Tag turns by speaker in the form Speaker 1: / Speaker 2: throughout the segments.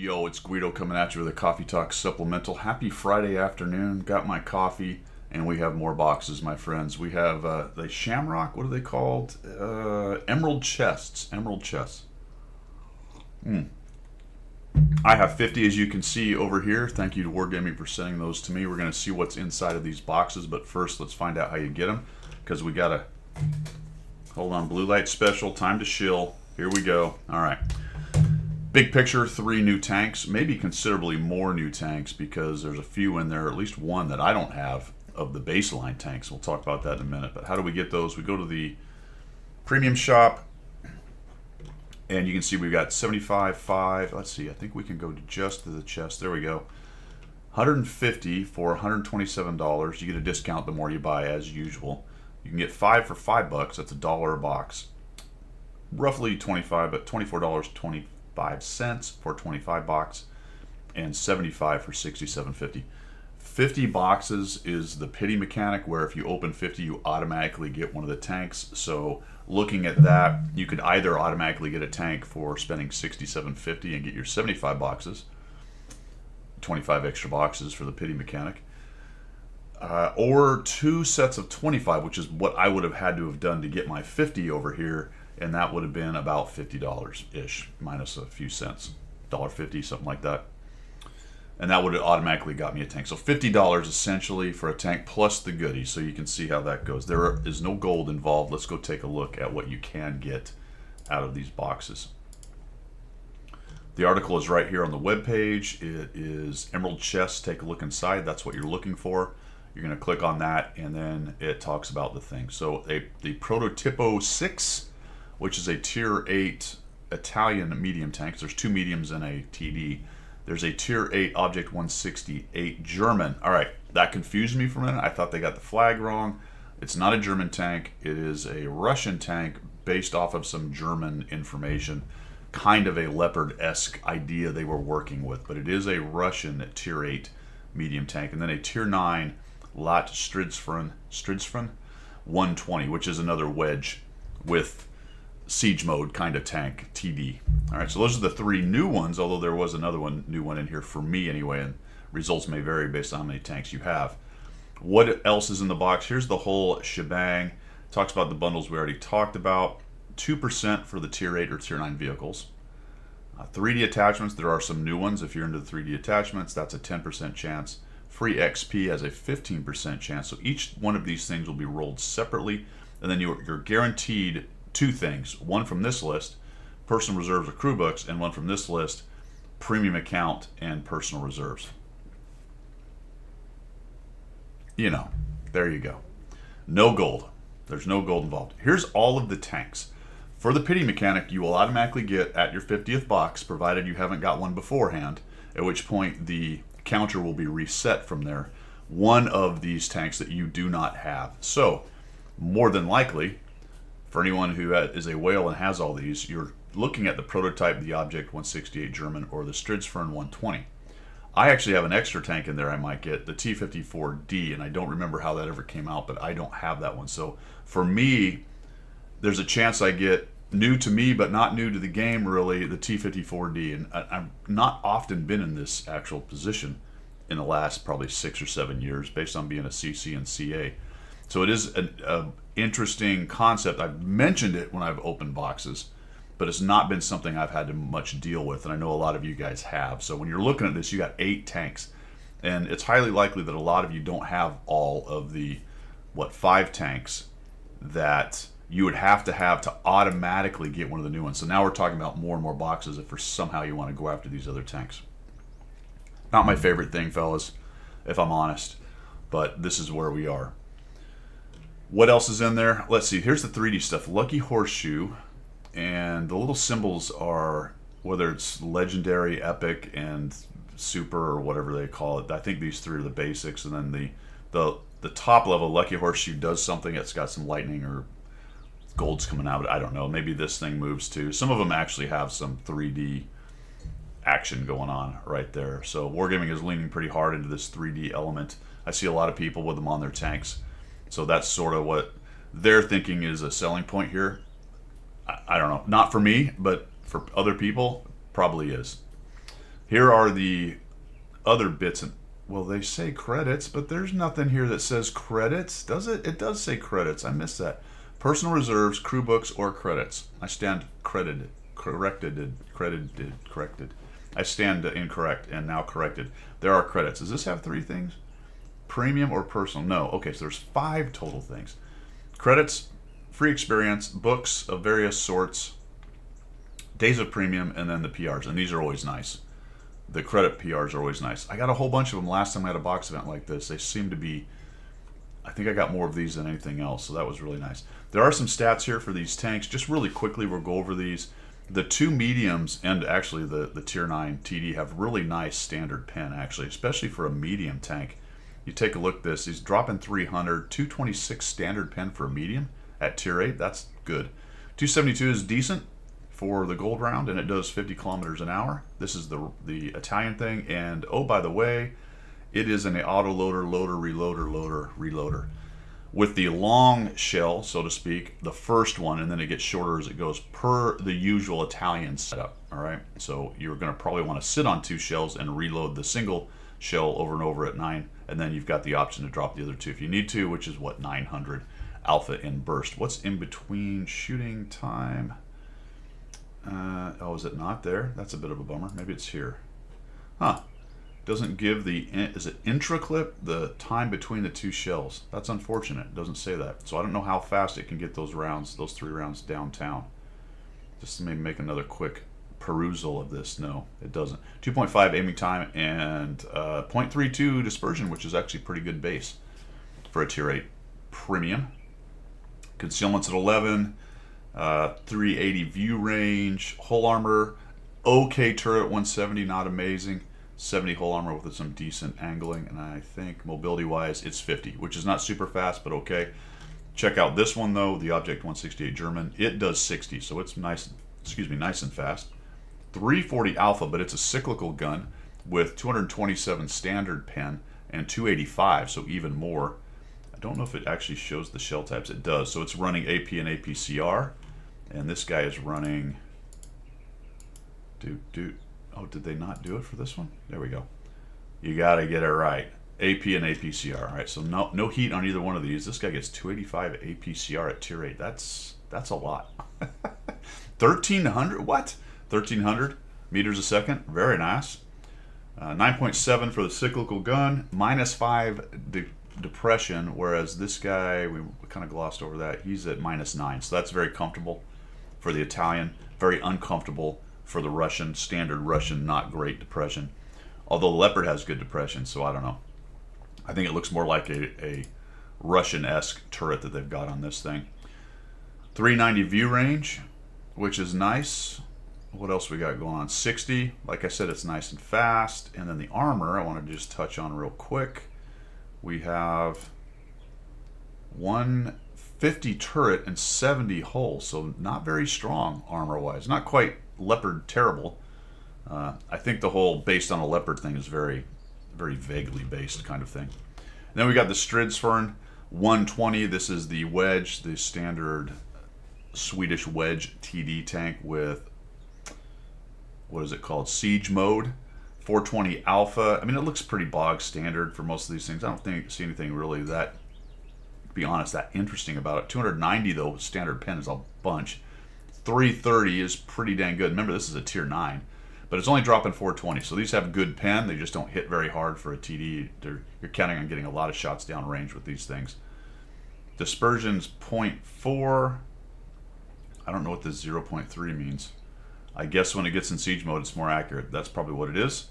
Speaker 1: Yo, it's Guido coming at you with a Coffee Talk Supplemental. Happy Friday afternoon. Got my coffee, and we have more boxes, my friends. We have the Shamrock, what are they called? Emerald chests. Emerald chests. I have 50, as you can see over here. Thank you to Wargaming for sending those to me. We're going to see what's inside of these boxes, but first let's find out how you get them, because we got to... Hold on, blue light special, time to shill. Here we go. All right. Big picture, 3 new tanks, maybe considerably more new tanks because there's a few in there, at least one that I don't have of the baseline tanks. We'll talk about that in a minute. But how do we get those? We go to the premium shop, and you can see we've got 75.5. Let's see, I think we can go to just the chest. There we go. 150 for $127. You get a discount the more you buy, as usual. You can get 5 for $5. That's $1 a box. Roughly 25, but $24.25 for 25 box, and 75 for 67.50. 50 boxes is the pity mechanic, where if you open 50 you automatically get one of the tanks. So looking at that, you could either automatically get a tank for spending 67.50 and get your 75 boxes, 25 extra boxes for the pity mechanic, or 2 sets of 25, which is what I would have had to have done to get my 50 over here, and that would have been about $50-ish, minus a few cents, $1.50, something like that. And that would have automatically got me a tank. So $50 essentially for a tank plus the goodies, so you can see how that goes. There is no gold involved. Let's go take a look at what you can get out of these boxes. The article is right here on the web page. It is Emerald Chest. Take a look inside. That's what you're looking for. You're going to click on that, and then it talks about the thing. So the Prototipo 6, which is a Tier 8 Italian medium tank. There's 2 mediums and a TD. There's a Tier 8 Object 168 German. All right, that confused me for a minute. I thought they got the flag wrong. It's not a German tank. It is a Russian tank based off of some German information. Kind of a Leopard-esque idea they were working with, but it is a Russian Tier 8 medium tank. And then a Tier 9 Lat Stridsfrun 120, which is another wedge with siege mode kind of tank, TD. All right, so those are the 3 new ones, although there was another new one in here for me anyway, and results may vary based on how many tanks you have. What else is in the box? Here's the whole shebang. Talks about the bundles we already talked about. 2% for the Tier 8 or Tier 9 vehicles. 3D attachments, there are some new ones. If you're into the 3D attachments, that's a 10% chance. Free XP has a 15% chance. So each one of these things will be rolled separately, and then you're guaranteed 2 things. One from this list, personal reserves or crew books, and one from this list, premium account and personal reserves. You know, there you go. No gold. There's no gold involved. Here's all of the tanks. For the pity mechanic, you will automatically get at your 50th box, provided you haven't got one beforehand, at which point the counter will be reset from there, one of these tanks that you do not have. So, more than likely, for anyone who is a whale and has all these, you're looking at the prototype, the Object 168 German, or the Stridsfrun 120. I actually have an extra tank in there I might get, the T-54D, and I don't remember how that ever came out, but I don't have that one. So for me, there's a chance I get new to me, but not new to the game really, the T-54D. And I've not often been in this actual position in the last probably 6 or 7 years, based on being a CC and CA. So it is an interesting concept. I've mentioned it when I've opened boxes, but it's not been something I've had to much deal with, and I know a lot of you guys have. So when you're looking at this, you got 8 tanks, and it's highly likely that a lot of you don't have all of the, 5 tanks that you would have to automatically get one of the new ones. So now we're talking about more and more boxes if for somehow you want to go after these other tanks. Not my favorite thing, fellas, if I'm honest, but this is where we are. What else is in there? Let's see. Here's the 3D stuff. Lucky Horseshoe, and the little symbols are, whether it's legendary, epic, and super, or whatever they call it. I think these 3 are the basics, and then the top level, Lucky Horseshoe, does something. It's got some lightning or gold's coming out. I don't know. Maybe this thing moves too. Some of them actually have some 3D action going on right there. So Wargaming is leaning pretty hard into this 3D element. I see a lot of people with them on their tanks. So that's sort of what they're thinking is a selling point here. I don't know. Not for me, but for other people, probably is. Here are the other bits. And well, they say credits, but there's nothing here that says credits, does it? It does say credits. I missed that. Personal reserves, crew books, or credits. I stand credited, corrected. I stand incorrect and now corrected. There are credits. Does this have 3 things? Premium or personal? No. Okay, so there's 5 total things. Credits, free experience, books of various sorts, days of premium, and then the PRs. And these are always nice. The credit PRs are always nice. I got a whole bunch of them last time I had a box event like this. They seem to be, I think I got more of these than anything else, so that was really nice. There are some stats here for these tanks. Just really quickly, we'll go over these. The 2 mediums and actually the Tier 9 TD have really nice standard pen, actually, especially for a medium tank. You take a look at this. He's dropping 300, 226 standard pen for a medium at Tier 8. That's good. 272 is decent for the gold round, and it does 50 kilometers an hour. This is the Italian thing, and oh, by the way, it is an auto loader, reloader. With the long shell, so to speak, the first one, and then it gets shorter as it goes per the usual Italian setup, all right? So you're gonna probably wanna sit on 2 shells and reload the single shell over and over at 9, and then you've got the option to drop the other 2 if you need to, which is what, 900 alpha in burst. What's in between shooting time? Oh, is it not there? That's a bit of a bummer. Maybe it's here. Huh. Doesn't give the, is it intra-clip, the time between the 2 shells. That's unfortunate. It doesn't say that. So I don't know how fast it can get those rounds, those 3 rounds downtown. Just to maybe make another quick perusal of this. No, it doesn't. 2.5 aiming time and 0.32 dispersion, which is actually pretty good base for a Tier 8 premium. Concealment's at 11. 380 view range, hull armor, okay turret 170, not amazing. 70 hull armor with some decent angling, and I think mobility wise it's 50, which is not super fast, but okay. Check out this one though, the Object 168 German. It does 60, so it's nice, nice and fast. 340 alpha, but it's a cyclical gun with 227 standard pen and 285, so even more. I don't know if it actually shows the shell types. It does. So it's running AP and APCR. And this guy is running... Oh, did they not do it for this one? There we go. You got to get it right. AP and APCR. All right, so no heat on either one of these. This guy gets 285 APCR at Tier 8. That's a lot. 1,300? What? 1,300 meters a second. Very nice. 9.7 for the cyclical gun. -5 depression, whereas this guy, we kind of glossed over that. He's at -9. So that's very comfortable for the Italian. Very uncomfortable for the Russian. Standard Russian, not great depression. Although the Leopard has good depression, so I don't know. I think it looks more like a Russian-esque turret that they've got on this thing. 390 view range, which is nice. What else we got going on? 60. Like I said, it's nice and fast. And then the armor, I want to just touch on real quick. We have 150 turret and 70 hull, so not very strong armor-wise. Not quite Leopard terrible. I think the whole based on a Leopard thing is very, very vaguely based kind of thing. And then we got the Stridsfern 120. This is the wedge, the standard Swedish wedge TD tank with, what is it called? Siege mode. 420 alpha. I mean, it looks pretty bog standard for most of these things. I don't see anything really that, to be honest, that interesting about it. 290 though, standard pen is a bunch. 330 is pretty dang good. Remember, this is a Tier 9, but it's only dropping 420. So these have good pen. They just don't hit very hard for a TD. You're counting on getting a lot of shots down range with these things. Dispersion's 0.4. I don't know what this 0.3 means. I guess when it gets in siege mode, it's more accurate. That's probably what it is.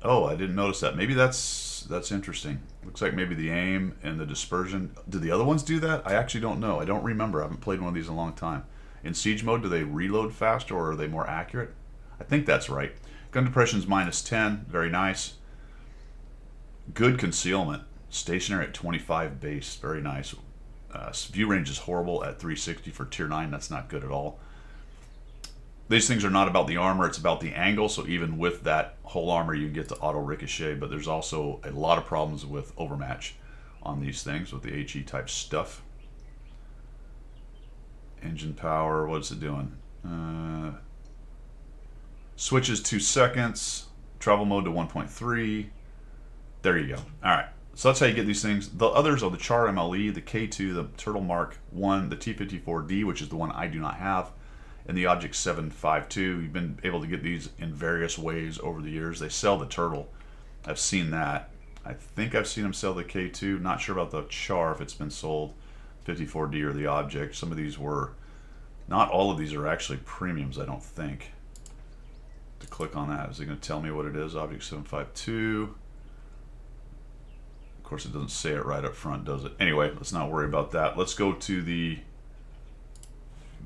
Speaker 1: Oh, I didn't notice that. Maybe that's interesting. Looks like maybe the aim and the dispersion. Did the other ones do that? I actually don't know. I don't remember. I haven't played one of these in a long time. In siege mode, do they reload faster or are they more accurate? I think that's right. Gun depression's -10. Very nice. Good concealment. Stationary at 25 base. Very nice. View range is horrible at 360 for Tier 9. That's not good at all. These things are not about the armor, it's about the angle, so even with that whole armor you get to auto ricochet, but there's also a lot of problems with overmatch on these things with the HE type stuff. Engine power, what's it doing? Switches 2 seconds. Travel mode to 1.3. There you go. All right. So that's how you get these things. The others are the Char MLE, the K2, the Turtle Mark 1, the T54D, which is the one I do not have, and the Object 752. You've been able to get these in various ways over the years. They sell the Turtle. I've seen that. I think I've seen them sell the K2. Not sure about the Char, if it's been sold, 54D or the Object. Some of these were, not all of these are actually premiums, I don't think. To click on that, is it going to tell me what it is? Object 752. Of course, it doesn't say it right up front, does it? Anyway, let's not worry about that. Let's go to the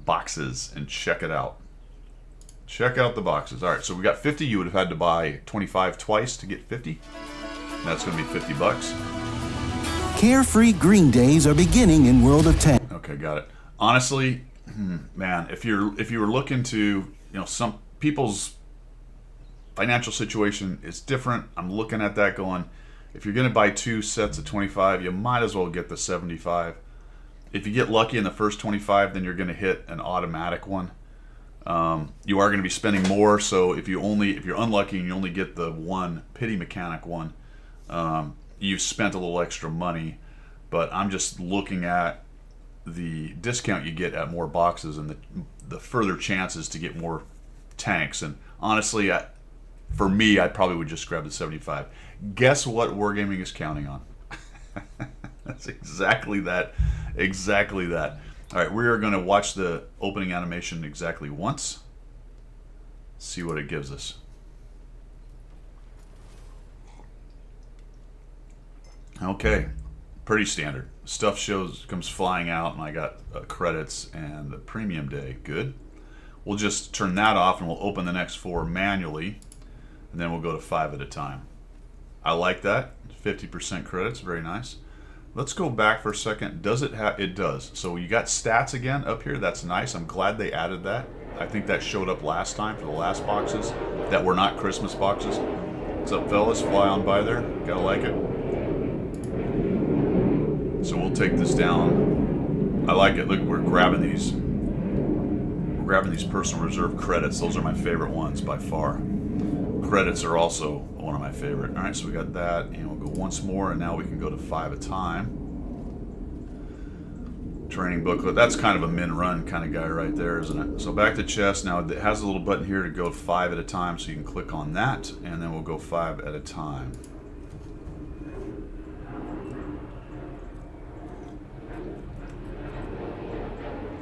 Speaker 1: boxes and check it out. Check out the boxes. All right, so we got 50. You would have had to buy 25 twice to get 50. That's going to be 50 bucks.
Speaker 2: Carefree green days are beginning in World of Tanks.
Speaker 1: Okay, got it. Honestly, man, if you were looking to, some people's financial situation is different. I'm looking at that going, if you're going to buy 2 sets of 25, you might as well get the 75. If you get lucky in the first 25, then you're going to hit an automatic one. You are going to be spending more, so if you're unlucky and you only get the one pity mechanic one, you've spent a little extra money. But I'm just looking at the discount you get at more boxes and the further chances to get more tanks. And honestly, for me, I probably would just grab the 75. Guess what Wargaming is counting on? That's exactly that. Exactly that. All right, we are going to watch the opening animation exactly once. See what it gives us. Okay, pretty standard. Stuff comes flying out, and I got credits and the premium day. Good. We'll just turn that off, and we'll open the next 4 manually, and then we'll go to 5 at a time. I like that. 50% credits, very nice. Let's go back for a second. Does it have? It does. So you got stats again up here. That's nice. I'm glad they added that. I think that showed up last time for the last boxes that were not Christmas boxes. What's up, fellas? Fly on by there. Gotta like it. So we'll take this down. I like it. Look, we're grabbing these. We're grabbing these personal reserve credits. Those are my favorite ones by far. Credits are also one of my favorite. All right, so we got that, and we'll go once more, and now we can go to 5 a time. Training booklet. That's kind of a min run kind of guy right there, isn't it? So back to chest. Now it has a little button here to go 5 at a time, so you can click on that, and then we'll go 5 at a time.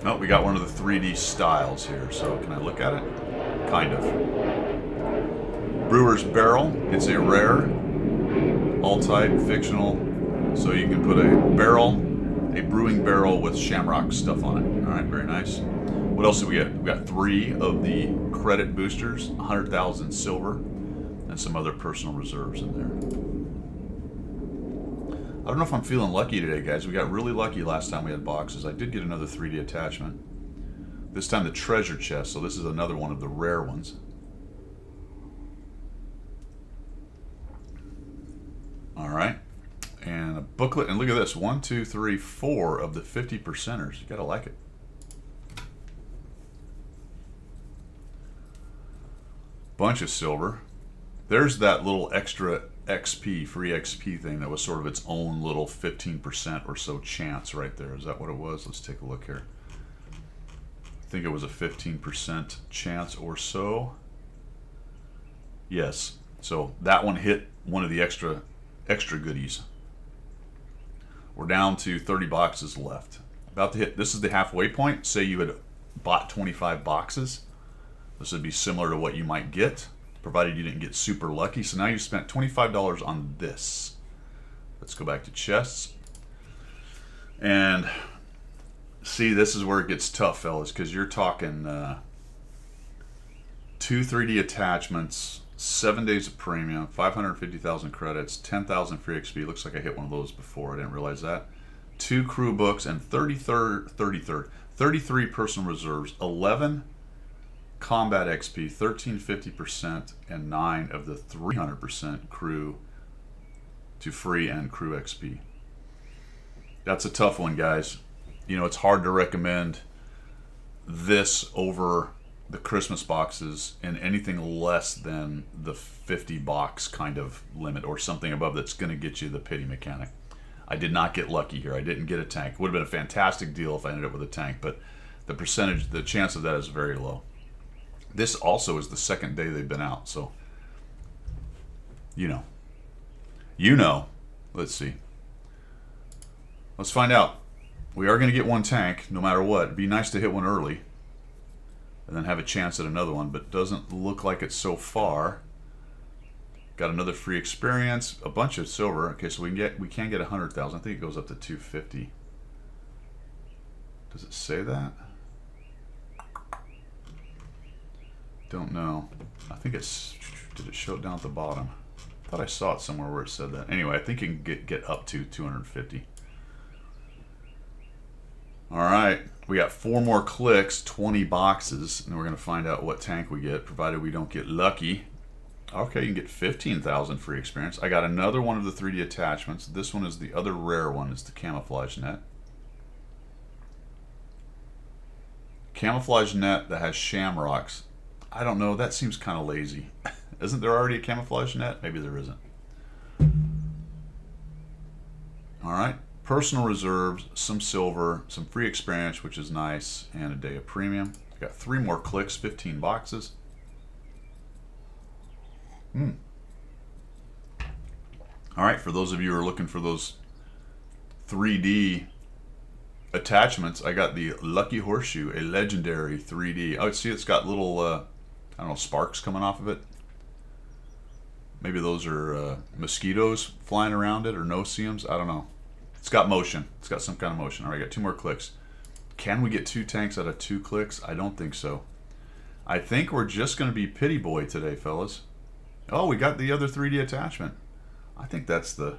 Speaker 1: Oh, we got one of the 3D styles here, so can I look at it? Kind of. Brewer's Barrel. It's a rare, all-type, fictional, so you can put a brewing barrel with shamrock stuff on it. All right, very nice. What else do we get? We got 3 of the credit boosters, 100,000 silver, and some other personal reserves in there. I don't know if I'm feeling lucky today, guys. We got really lucky last time we had boxes. I did get another 3D attachment. This time the treasure chest, so this is another one of the rare ones. All right, and a booklet, and look at this, 1, 2, 3, 4 of the 50 percenters. You gotta like it. Bunch of silver. There's that little extra XP, free XP thing that was sort of its own little 15% or so chance right there. Is that what it was? Let's take a look here. I think it was a 15% chance or so. Yes, so that one hit one of the extra goodies. We're down to 30 boxes left. About to hit, this is the halfway point. Say you had bought 25 boxes. This would be similar to what you might get, provided you didn't get super lucky. So now you spent $25 on this. Let's go back to chests. And see, this is where it gets tough, fellas, because you're talking 2 3D attachments, 7 days of premium, 550,000 credits, 10,000 free XP. Looks like I hit one of those before. I didn't realize that. 2 crew books and 33 personal reserves, 11 combat XP, 13 50%, and 9 of the 300% crew to free and crew XP. That's a tough one, guys. You know, it's hard to recommend this over the Christmas boxes and anything less than the 50 box kind of limit or something above that's going to get you the pity mechanic. I did not get lucky here. I didn't get a tank. Would have been a fantastic deal if I ended up with a tank, but the percentage, the chance of that is very low. This also is the second day they've been out, so you know. Let's see. Let's find out. We are going to get one tank no matter what. It'd be nice to hit one early and then have a chance at another one, but doesn't look like it so far. Got another free experience, a bunch of silver. Okay, so we can get 100,000. I think it goes up to 250. Does it say that? Don't know. I think it's, did it show it down at the bottom? I thought I saw it somewhere where it said that. Anyway, I think you can get up to 250. All right, we got 4 more clicks, 20 boxes, and we're going to find out what tank we get, provided we don't get lucky. Okay, you can get 15,000 free experience. I got another one of the 3D attachments. This one is the other rare one, is the camouflage net. Camouflage net that has shamrocks. I don't know, that seems kind of lazy. Isn't there already a camouflage net? Maybe there isn't. All right. Personal reserves, some silver, some free experience, which is nice, and a day of premium. Got 3 more clicks, 15 boxes. All right, for those of you who are looking for those 3D attachments, I got the Lucky Horseshoe, a legendary 3D. Oh, see, it's got little, I don't know, sparks coming off of it. Maybe those are mosquitoes flying around it or no-see-ums. I don't know. It's got motion. It's got some kind of motion. All right, got 2 more clicks. Can we get 2 tanks out of 2 clicks? I don't think so. I think we're just going to be Pity Boy today, fellas. Oh, we got the other 3D attachment. I think that's the...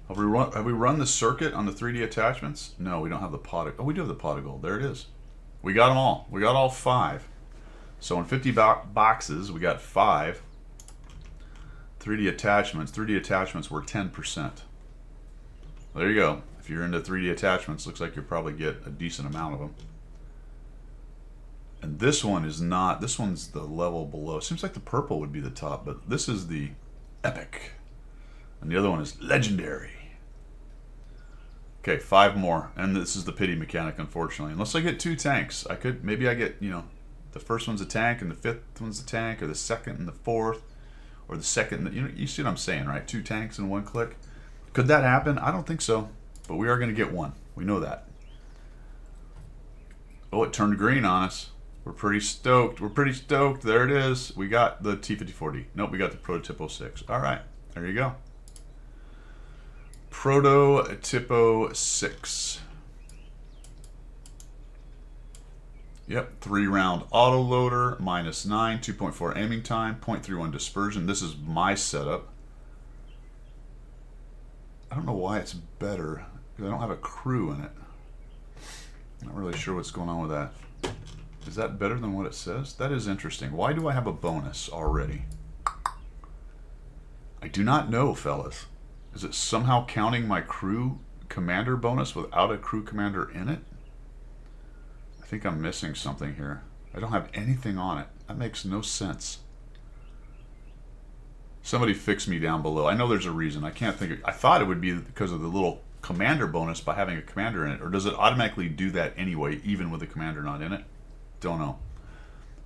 Speaker 1: Have we run the circuit on the 3D attachments? No, we don't have the pot of... Oh, we do have the pot of gold. There it is. We got them all. We got all 5. So in 50 boxes, we got 5 3D attachments. 3D attachments were 10%. There you go. If you're into 3D attachments, looks like you'll probably get a decent amount of them. And this one is not. This one's the level below. Seems like the purple would be the top, but this is the epic. And the other one is legendary. Okay, 5 more. And this is the pity mechanic, unfortunately. Unless I get 2 tanks. Maybe I get, you know, the first one's a tank and the 5th one's a tank, or the 2nd and the 4th, or the 2nd, you see what I'm saying, right? 2 tanks in 1 click. Could that happen? I don't think so, but we are going to get one. We know that. Oh, it turned green on us. We're pretty stoked. We're pretty stoked. There it is. We got the T54D. Nope, we got the Prototypo 6. All right, there you go. Prototypo 6. Yep, 3-round autoloader, -9, 2.4 aiming time, 0.31 dispersion. This is my setup. I don't know why it's better, because I don't have a crew in it. Not really sure what's going on with that. Is that better than what it says? That is interesting. Why do I have a bonus already? I do not know, fellas. Is it somehow counting my crew commander bonus without a crew commander in it? I think I'm missing something here. I don't have anything on it. That makes no sense. Somebody fix me down below. I know there's a reason. I can't think of, I thought it would be because of the little commander bonus by having a commander in it. Or does it automatically do that anyway, even with a commander not in it? Don't know.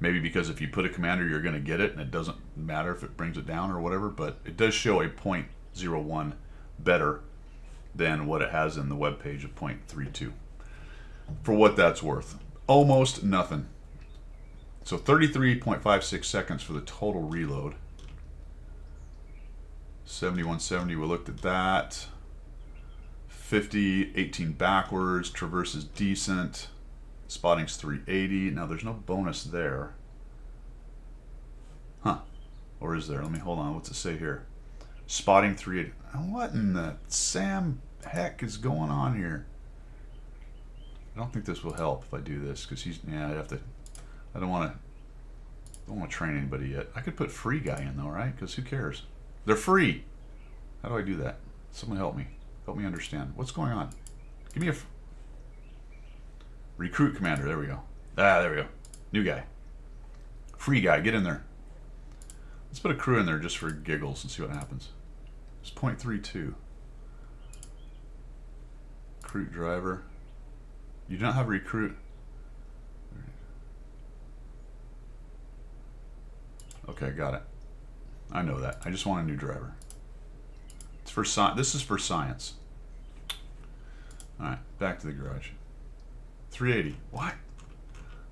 Speaker 1: Maybe because if you put a commander, you're going to get it, and it doesn't matter if it brings it down or whatever. But it does show a 0.01 better than what it has in the web page of 0.32. For what that's worth. Almost nothing. So 33.56 seconds for the total reload. 7170, we looked at that. 50, 18 backwards, traverse is decent. Spotting's 380. Now there's no bonus there. Huh. Or is there? Let me hold on. What's it say here? Spotting 380. What in the Sam heck is going on here? I don't think this will help if I do this, because I have to. I don't want to train anybody yet. I could put free guy in though, right? Because who cares? They're free. How do I do that? Someone help me. Help me understand. What's going on? Give me a recruit commander. There we go. There we go. New guy. Free guy, get in there. Let's put a crew in there just for giggles and see what happens. It's 0.32. Recruit driver. You do not have recruit. Okay, got it. I know that. I just want a new driver. It's for this is for science. All right, back to the garage. 380. What?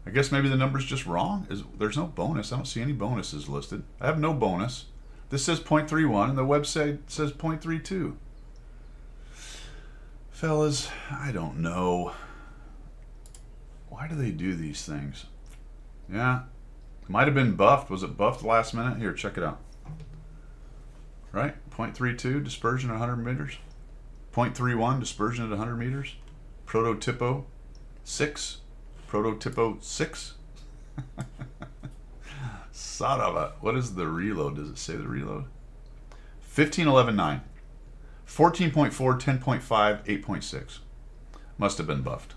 Speaker 1: I guess maybe the number's just wrong. There's no bonus. I don't see any bonuses listed. I have no bonus. This says 0.31 and the website says 0.32. Fellas, I don't know. Why do they do these things? Yeah. Might have been buffed. Was it buffed last minute? Here, check it out. Right? 0.32 dispersion at 100 meters. 0.31 dispersion at 100 meters. Prototypo 6. Prototypo 6. Son of a. What is the reload? Does it say the reload? 15.11.9. 14.4, 10.5, 8.6. Must have been buffed.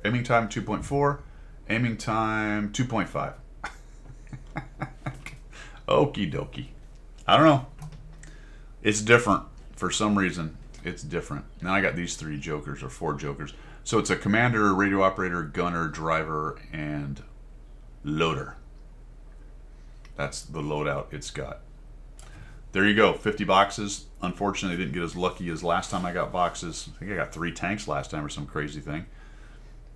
Speaker 1: Aiming time 2.4. Aiming time 2.5. Okie dokie. I don't know. It's different for some reason. It's different. Now I got these 3 jokers or 4 jokers. So it's a commander, radio operator, gunner, driver, and loader. That's the loadout it's got. There you go, 50 boxes. Unfortunately, I didn't get as lucky as last time I got boxes. I think I got 3 tanks last time or some crazy thing.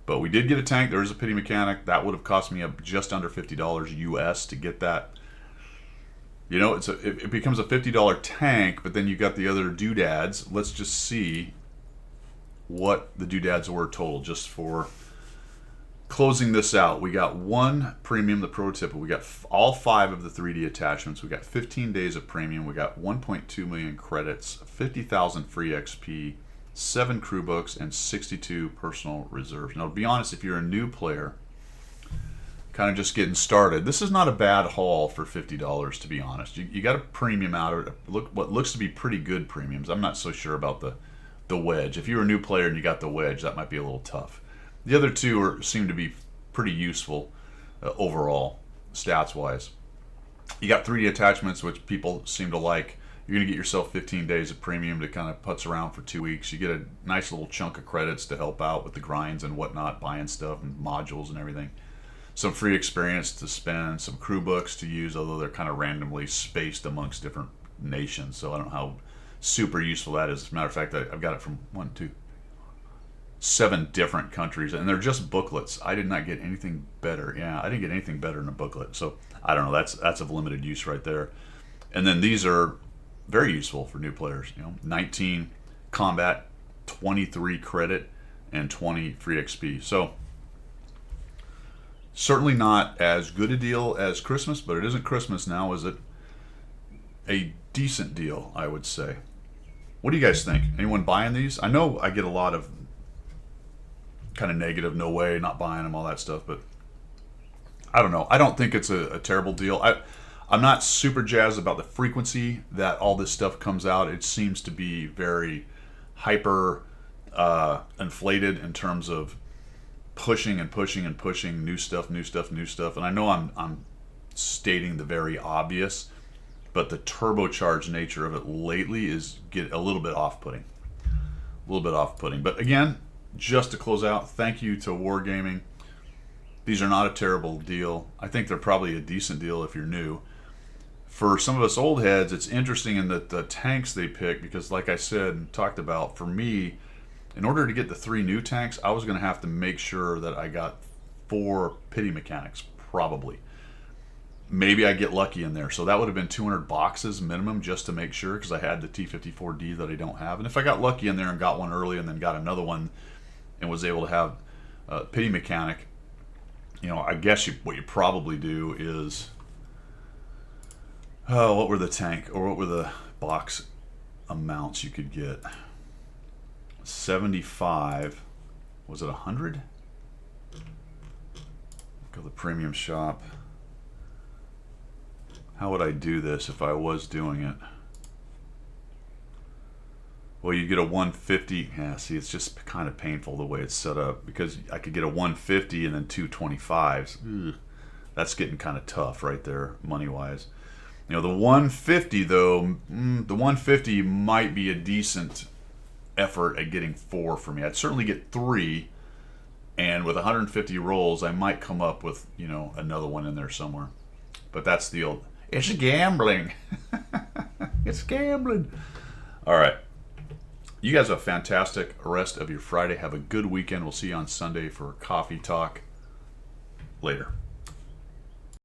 Speaker 1: But we did get a tank. There is a pity mechanic. That would have cost me just under $50 US to get that. You know, it becomes a $50 tank, but then you got the other doodads. Let's just see what the doodads were total just for closing this out. We got 1 premium, the prototype. We got all 5 of the 3D attachments. We got 15 days of premium. We got 1.2 million credits, 50,000 free XP, 7 crew books, and 62 personal reserves. Now, to be honest, if you're a new player, kind of just getting started, this is not a bad haul for $50, to be honest. You got a premium out of it. What looks to be pretty good premiums. I'm not so sure about the wedge. If you're a new player and you got the wedge, that might be a little tough. The other 2 seem to be pretty useful overall, stats-wise. You got 3D attachments, which people seem to like. You're going to get yourself 15 days of premium to kind of putz around for 2 weeks. You get a nice little chunk of credits to help out with the grinds and whatnot, buying stuff and modules and everything. Some free experience to spend, some crew books to use, although they're kind of randomly spaced amongst different nations. So I don't know how super useful that is. As a matter of fact, I've got it from 7 different countries, and they're just booklets. I did not get anything better. Yeah, I didn't get anything better in a booklet. So I don't know. That's of limited use right there. And then these are very useful for new players. You know, 19 combat, 23 credit, and 20 free XP. So certainly not as good a deal as Christmas, but it isn't Christmas now, is it? A decent deal, I would say. What do you guys think? Anyone buying these? I know I get a lot of kind of negative, no way, not buying them, all that stuff, but I don't know. I don't think it's a terrible deal. I'm not super jazzed about the frequency that all this stuff comes out. It seems to be very hyper inflated in terms of pushing and pushing and pushing new stuff. And I know I'm stating the very obvious, but the turbocharged nature of it lately is get a little bit off-putting. But again, just to close out, thank you to Wargaming. These are not a terrible deal. I think they're probably a decent deal if you're new. For some of us old heads, it's interesting in that the tanks they pick, because like I said and talked about, for me, in order to get the 3 new tanks, I was going to have to make sure that I got 4 pity mechanics, probably. Maybe I get lucky in there. So that would have been 200 boxes minimum just to make sure, because I had the T-54D that I don't have. And if I got lucky in there and got one early and then got another one and was able to have a pity mechanic, you know, I guess what you probably do is, what were the tank or what were the box amounts you could get? 75. Was it 100? Go to the premium shop. How would I do this if I was doing it? Well, you get a 150. Yeah, see, it's just kind of painful the way it's set up, because I could get a 150 and then 225s. Ugh, That's getting kind of tough right there, money-wise. You know, the 150 though, the 150 might be a decent effort at getting 4 for me. I'd certainly get 3, and with 150 rolls, I might come up with, you know, another one in there somewhere. But that's the old, it's gambling. It's gambling. All right. You guys have a fantastic rest of your Friday. Have a good weekend. We'll see you on Sunday for coffee talk. Later.